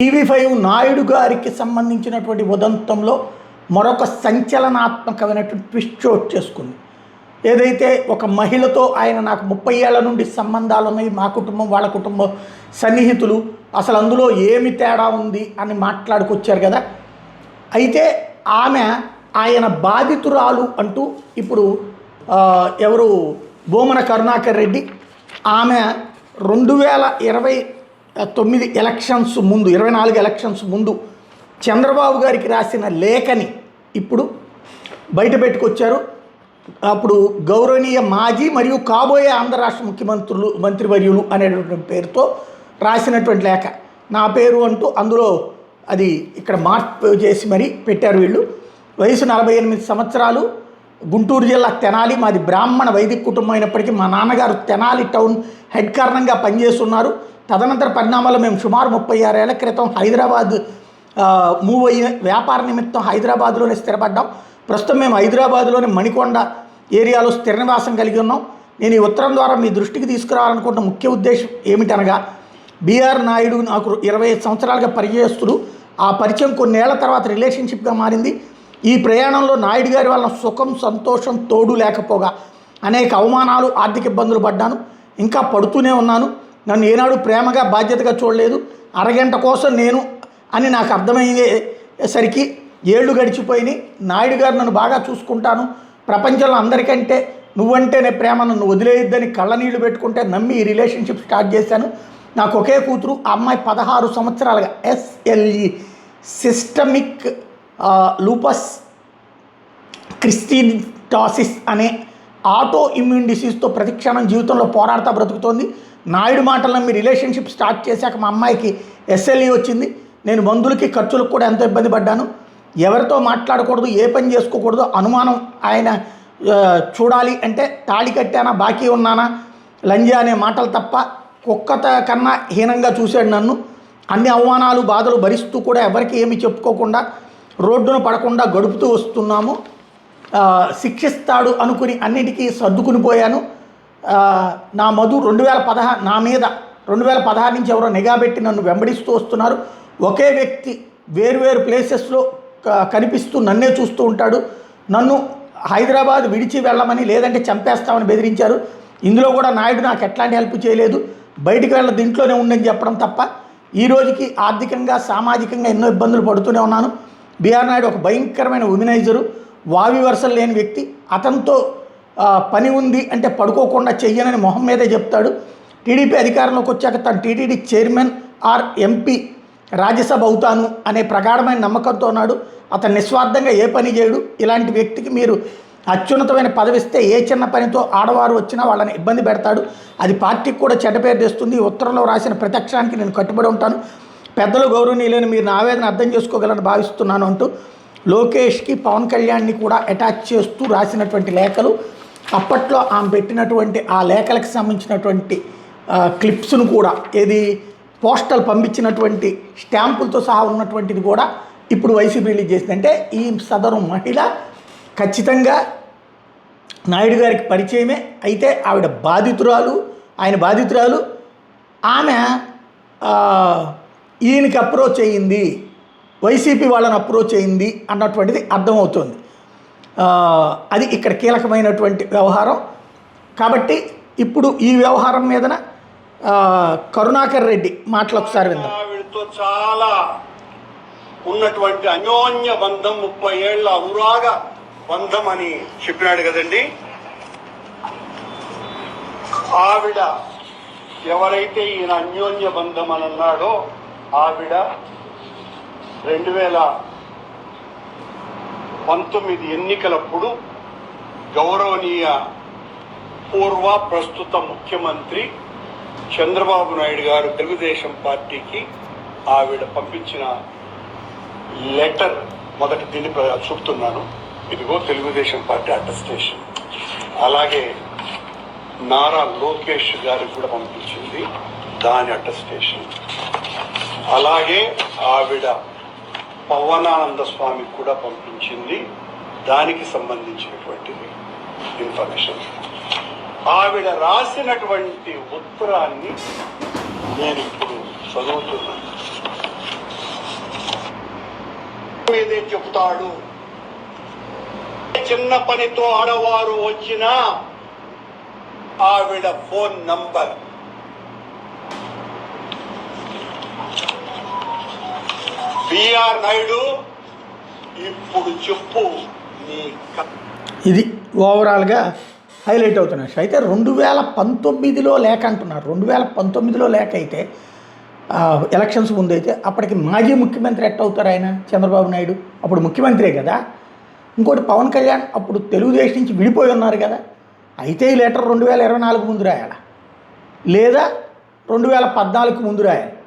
TV5 Naidu గారికి సంబంధించినటువంటి ఉదంతంలో మరొక సంచలనాత్మకమైనటువంటి ట్విస్ట్ చోటు చేసుకుంది. ఏదైతే ఒక మహిళతో ఆయన నాకు 30 ఏళ్ల నుండి సంబంధాలు ఉన్నాయి, మా కుటుంబం వాళ్ళ కుటుంబం సన్నిహితులు, అసలు అందులో ఏమి తేడా ఉంది అని మాట్లాడుకొచ్చారు కదా. అయితే ఆమె ఆయన బాధితురాలు అంటూ ఇప్పుడు ఎవరు బోమన కరుణాకర్ రెడ్డి ఆమె 2029 ఎలక్షన్స్ ముందు 24 ఎలక్షన్స్ ముందు చంద్రబాబు గారికి రాసిన లేఖని ఇప్పుడు బయట పెట్టుకొచ్చారు. అప్పుడు గౌరవనీయ మాజీ మరియు కాబోయే ఆంధ్ర రాష్ట్ర మంత్రివర్యులు అనేటువంటి పేరుతో రాసినటువంటి లేఖ, నా పేరు అంటూ అందులో అది ఇక్కడ మార్పు చేసి మరీ పెట్టారు. వీళ్ళు వయసు 48 సంవత్సరాలు, గుంటూరు జిల్లా తెనాలి, మాది బ్రాహ్మణ వైదిక కుటుంబం అయినప్పటికీ మా నాన్నగారు తెనాలి టౌన్ హెడ్ కారణంగా పనిచేస్తున్నారు. తదనంతర పరిణామాల్లో మేము సుమారు 36 ఏళ్ల క్రితం హైదరాబాద్ మూవ్ అయిన వ్యాపార నిమిత్తం హైదరాబాద్లోనే స్థిరపడ్డాం. ప్రస్తుతం మేము హైదరాబాద్లోని మణికొండ ఏరియాలో స్థిర నివాసం కలిగి ఉన్నాం. నేను ఈ ఉత్తరం ద్వారా మీ దృష్టికి తీసుకురావాలనుకుంటున్న ముఖ్య ఉద్దేశం ఏమిటనగా, బిఆర్ నాయుడు నాకు 25 సంవత్సరాలుగా పరిచయస్తుడు. ఆ పరిచయం కొన్నేళ్ల తర్వాత రిలేషన్షిప్గా మారింది. ఈ ప్రయాణంలో నాయుడు గారి వల్ల సుఖం సంతోషం తోడు లేకపోగా అనేక అవమానాలు ఆర్థిక ఇబ్బందులు పడ్డాను, ఇంకా పడుతూనే ఉన్నాను. నన్ను ఏనాడు ప్రేమగా బాధ్యతగా చూడలేదు. అరగంట కోసం నేను అని నాకు అర్థమయ్యేసరికి ఏళ్ళు గడిచిపోయినాయి. నాయుడు గారు నన్ను బాగా చూసుకుంటాను, ప్రపంచంలో అందరికంటే నువ్వంటేనే ప్రేమ, నన్ను వదిలేయొద్దని కళ్ళనీళ్ళు పెట్టుకుంటే నమ్మి ఈ రిలేషన్షిప్ స్టార్ట్ చేశాను. నాకు ఒకే కూతురు, ఆ అమ్మాయి 16 సంవత్సరాలుగా SLE సిస్టమిక్ లూపస్ క్రిస్టిటాసిస్ అనే ఆటో ఇమ్యూన్ డిసీజ్తో ప్రతిక్షణం జీవితంలో పోరాడుతూ బ్రతుకుతోంది. నాయుడు మాటలు నమ్మి రిలేషన్షిప్ స్టార్ట్ చేశాక మా అమ్మాయికి SLE వచ్చింది. నేను మందులకి ఖర్చులకు కూడా ఎంతో ఇబ్బంది పడ్డాను. ఎవరితో మాట్లాడకూడదు, ఏ పని చేసుకోకూడదు, అనుమానం ఆయన చూడాలి అంటే తాళి కట్టానా, బాకీ ఉన్నానా, లంజా అనే మాటలు తప్ప కుక్కత కన్నా హీనంగా చూశాడు నన్ను. అన్ని అవమానాలు బాధలు భరిస్తూ కూడా ఎవరికి ఏమి చెప్పుకోకుండా రోడ్డున పడకుండా గడుపుతూ వస్తున్నాము. శిక్షిస్తాడు అనుకుని అన్నిటికీ సర్దుకుని పోయాను. నా మధు 2016 నా మీద 2016 నుంచి ఎవరో నిఘా పెట్టి నన్ను వెంబడిస్తూ వస్తున్నారు. ఒకే వ్యక్తి వేరువేరు ప్లేసెస్లో కనిపిస్తూ నన్నే చూస్తూ ఉంటాడు. నన్ను హైదరాబాద్ విడిచి వెళ్ళమని లేదంటే చంపేస్తామని బెదిరించారు. ఇందులో కూడా నాయుడు నాకు ఎట్లాంటి హెల్ప్ చేయలేదు. బయటికి వెళ్ళ దీంట్లోనే ఉండని చెప్పడం తప్ప ఈ రోజుకి ఆర్థికంగా సామాజికంగా ఎన్నో ఇబ్బందులు పడుతూనే ఉన్నాను. బిఆర్ నాయుడు ఒక భయంకరమైన ఉమినైజరు, వావి వరుసలు లేని వ్యక్తి. అతనితో పని ఉంది అంటే పడుకోకుండా చెయ్యనని మొహం మీదే చెప్తాడు. టీడీపీ అధికారంలోకి వచ్చాక తను TTD chairman or MP Rajya Sabha అవుతాను అనే ప్రగాఢమైన నమ్మకంతో ఉన్నాడు. అతను నిస్వార్థంగా ఏ పని చేయడు. ఇలాంటి వ్యక్తికి మీరు అత్యున్నతమైన పదవిస్తే ఏ చిన్న పనితో ఆడవారు వచ్చినా వాళ్ళని ఇబ్బంది పెడతాడు. అది పార్టీకి కూడా చెడ్డ పేరు తెస్తుంది. ఈ ఉత్తరంలో రాసిన ప్రత్యక్షానికి నేను కట్టుబడి ఉంటాను. పెద్దలు గౌరవనీయులను మీరు నా ఆవేదన అర్థం చేసుకోగలని భావిస్తున్నాను అంటూ లోకేష్కి పవన్ కళ్యాణ్ని కూడా అటాచ్ చేస్తూ రాసినటువంటి లేఖలు, అప్పట్లో ఆమె పెట్టినటువంటి ఆ లేఖలకు సంబంధించినటువంటి క్లిప్స్ను కూడా, ఏది పోస్టల్ పంపించినటువంటి స్టాంపులతో సహా ఉన్నటువంటిది కూడా ఇప్పుడు వైసీపీ రిలీజ్ చేసింది. అంటే ఈ సదరు మహిళ ఖచ్చితంగా నాయుడు గారికి పరిచయమే. అయితే ఆవిడ బాధితురాలు, ఆయన బాధితురాలు. ఆమె ఈయనకి అప్రోచ్ అయ్యింది, వైసీపీ వాళ్ళని అప్రోచ్ అయింది అన్నటువంటిది అర్థమవుతుంది. అది ఇక్కడ కీలకమైనటువంటి వ్యవహారం. కాబట్టి ఇప్పుడు ఈ వ్యవహారం మీదన కరుణాకర్ రెడ్డి మాటలు ఒకసారి విందాం. ఆవిడతో చాలా ఉన్నటువంటి అన్యోన్య బంధం, 30 ఏళ్ల అనురాగ బంధం అని చెప్పినాడు కదండి. ఆవిడ ఎవరైతే ఈయన అన్యోన్య బంధం అని అన్నాడో, ఆవిడ 2019 ఎన్నికలప్పుడు గౌరవనీయ పూర్వ ప్రస్తుత ముఖ్యమంత్రి చంద్రబాబు నాయుడు గారు తెలుగుదేశం పార్టీకి ఆవిడ పంపించిన లెటర్ మొదటి దీన్ని చూపుతున్నాను. ఇదిగో తెలుగుదేశం పార్టీ అటెస్టేషన్. అలాగే నారా లోకేష్ గారికి కూడా పంపించింది, దాని అటెస్టేషన్. అలాగే ఆవిడ పవనానంద స్వామికి కూడా పంపించింది, దానికి సంబంధించినటువంటిది ఇన్ఫర్మేషన్. ఆవిడ రాసినటువంటి ఉత్తరాన్ని నేను ఇప్పుడు చదువుతున్నాను. మీదే చెబుతాడు. చిన్న పనితో ఆడవారు వచ్చినా ఆవిడ ఫోన్ నంబర్ బిఆర్ నాయుడు ఇప్పుడు చెప్పు నీ ఇది ఓవరాల్గా హైలైట్ అవుతున్న విషయం. అయితే 2019లో లేక అంటున్నారు. 2019లో లేక అయితే ఎలక్షన్స్ ముందు అయితే అప్పటికి మాజీ ముఖ్యమంత్రి ఎట్ట అవుతారు ఆయన? చంద్రబాబు నాయుడు అప్పుడు ముఖ్యమంత్రే కదా. ఇంకోటి పవన్ కళ్యాణ్ అప్పుడు తెలుగుదేశం నుంచి విడిపోయి ఉన్నారు కదా. అయితే ఈ లెటర్ 2024 ముందు రాయాలా లేదా 2014 ముందు రాయాలి.